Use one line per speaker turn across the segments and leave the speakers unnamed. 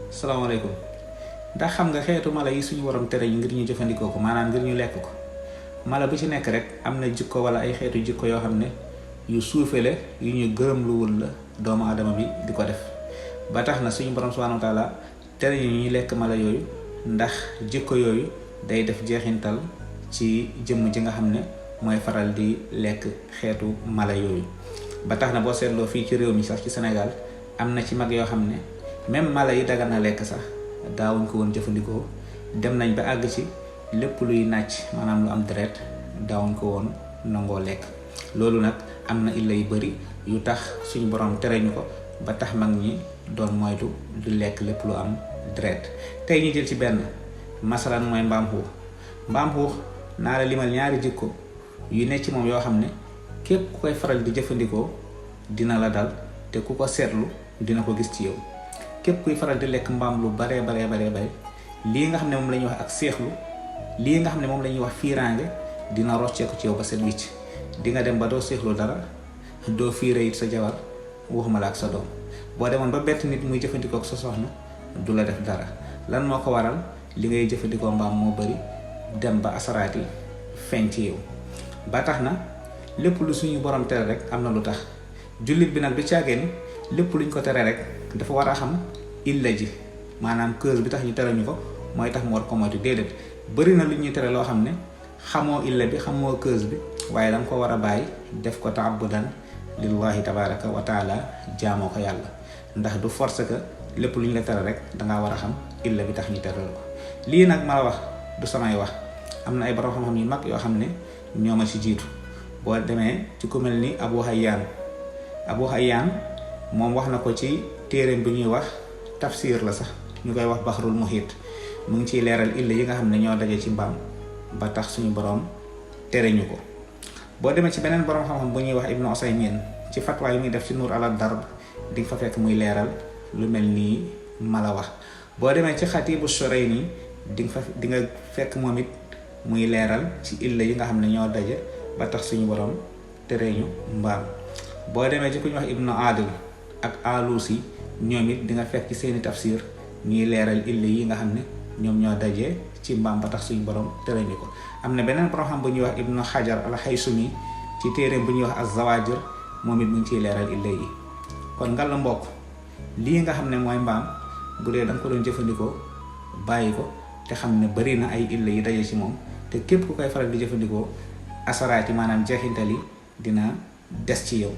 salaamaaleykum. Ndax xam nga xeetu mala yi suñu borom tere yi ngir ñu jëfandikoo ko maanaam ngir ñu lekk ko mala bu ci nekk rek am na jikko wala ay xeetu jikko yoo xam ne yu suufe la yu ñu gërëm luwul la doomu adama bi di ko def ba tax na suñu borom subhanahu wa taala tere ñu ñuy lekk mala yooyu ndax jikko yooyu day def jeexintal ci jëmm ji nga xam ne mooy faral di lekk xeetu mala yooyu. ba tax na boo seetloo fii ci réew mi sax ci Sénégal am na ci mag yoo xam ne même mala yi dagan na lekk sax daawuñ ko woon jëfandikoo dem nañ ba àgg ci lépp luy nàcc maanaam lu am deret daawuñ ko woon nangoo lekk. loolu nag am na illa yu bari yu tax suñu borom tere ñu ko ba tax mag ñi doon moytu du lekk lépp lu am deret. tey ñu jël ci benn masalan mooy mbaam xuux naa la limal ñaari jikko yu ne ci moom yoo xam ne képp ku koy faral di jëfandikoo dina la dal te ku ko seetlu dina ko gis ci yow. képp kuy faral di lekk mbaam lu bare lii nga xam ne moom la ñuy wax ak seexlu lii nga xam ne moom la ñuy wax fiiraange dina rocceeku ci yow ba set wicc. di nga dem ba doo seexlu dara doo fiire it sa jabar waxuma la ak sa doom. boo demoon ba bett nit muy jëfandikoo ak sa soxna du la def dara lan moo ko waral li ngay jëfandikoo mbaam moo bari dem ba asaraati feeñ ci yow. ba tax na lépp lu suñu borom tere rek am na lu tax jullit bi nag du caagee ni lépp luñ ko tere rek dafa war a xam illa ji maanaam cause bi tax ñu tere ñu ko mooy tax mu war ko moytu. déedéet bëri na lu ñuy tere loo xam ne xamoo illa bi xamoo cause bi waaye danga ko war a bàyyi def ko taabudan lillahi tabaraka wa taala jaamoo ko yàlla ndax du force que lépp lu ñu la tere rek dangaa war a xam illa bi tax ñu tere ko. lii nag ma la wax du samay wax am na ay borom xam-xam yu mag yoo xam ne ñoo ma ci jiitu. boo demee ci ku mel ni Abu Hayyan moom wax na ko ci téereem bi ñuy wax tafsir la sax ñu koy wax Baxrul Muhit mu ngi ciy leeral illa yi nga xam ne ñoo daje ci mbaam ba tax suñu borom tere ñu ko. boo demee ci beneen borom xam-xam bu ñuy wax Ibnu Usaymin ci fatwa yi muy def ci Nuur ala Darb di nga fa fekk muy leeral lu mel nii ma la wax. boo demee ci Xatiibu Shurayni di nga fekk moom it muy leeral ci illa yi nga xam ne ñoo daje ba tax suñu borom tere ñu mbaam. boo demee ci ku ñu wax Ibnu Adil ak Alusi ñoom it di nga fekk ci seeni tafsir ñuy leeral illa yi nga xam ne ñoom ñoo daje ci mbaam ba tax suñu borom tere ñu ko. am na beneen borom xam bu ñuy wax Ibnu Hajar al-Haysumi ci téere bu ñuy wax az-Zawajir moom it mu ngi ciy leeral illa yi. kon ngal la mbokk lii nga xam ne mooy mbaam bu dee da nga ko doon jëfandikoo bàyyi ko te xam ne bari na ay illa yi daje ci moom te képp ku koy faral di jëfandikoo asaraati maanaam jeexintal yi dina des ci yow.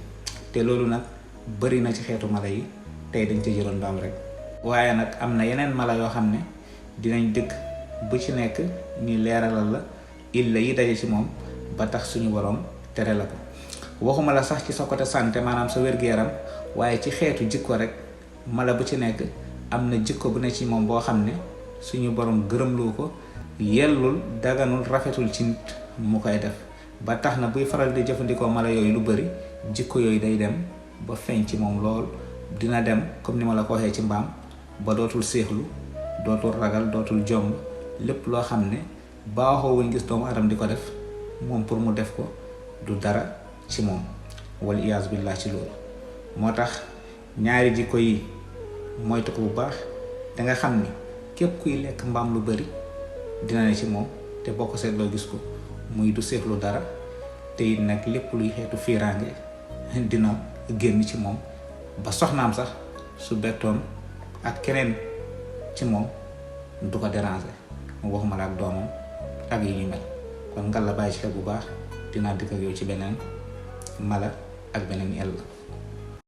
te loolu nag bari na ci xeetu mala yi tey dañ ci jëloon mbaam rek waaye nag am na yeneen mala yoo xam ne dinañ dëkk bu ci nekk ñu leeralal la illa yi daje ci moom ba tax suñu borom tere la ko. waxuma la sax ci sa côté santé maanaam sa wér-gu-yaram waaye ci xeetu jikko rek mala bu ci nekk am na jikko bu ne ci moom boo xam ne suñu borom gërëmlu ko yellul daganul rafetul ci nit mu koy def ba tax na buy faral di jëfandikoo mala yooyu lu bari jikko yooyu day dem ba feeñ ci moom lool. dina dem comme ni ma la ko waxee ci mbaam ba dootul séexlu dootul ragal dootul jomb lépp loo xam ne baaxoo wuñ gis doomu adam di ko def moom pour mu def ko du dara ci moom wal iyaas billah ci loolu. moo tax ñaari jikko yi moytu ko bu baax da nga xam ni képp kuy lekk mbaam lu bari dina ne ci moom te boo ko seetloo gis ko muy du séexlu dara te it nag lépp luy xeetu fiiraange dina génn ci moom ba soxnaam sax su bettoon ak keneen ci moom du ko déranger waxuma la ak doomam ak yi ñu mel. kon ngal la bàyyi ci xel bu baax dinaa dikk ak yow ci beneen mala ak beneen yàlla.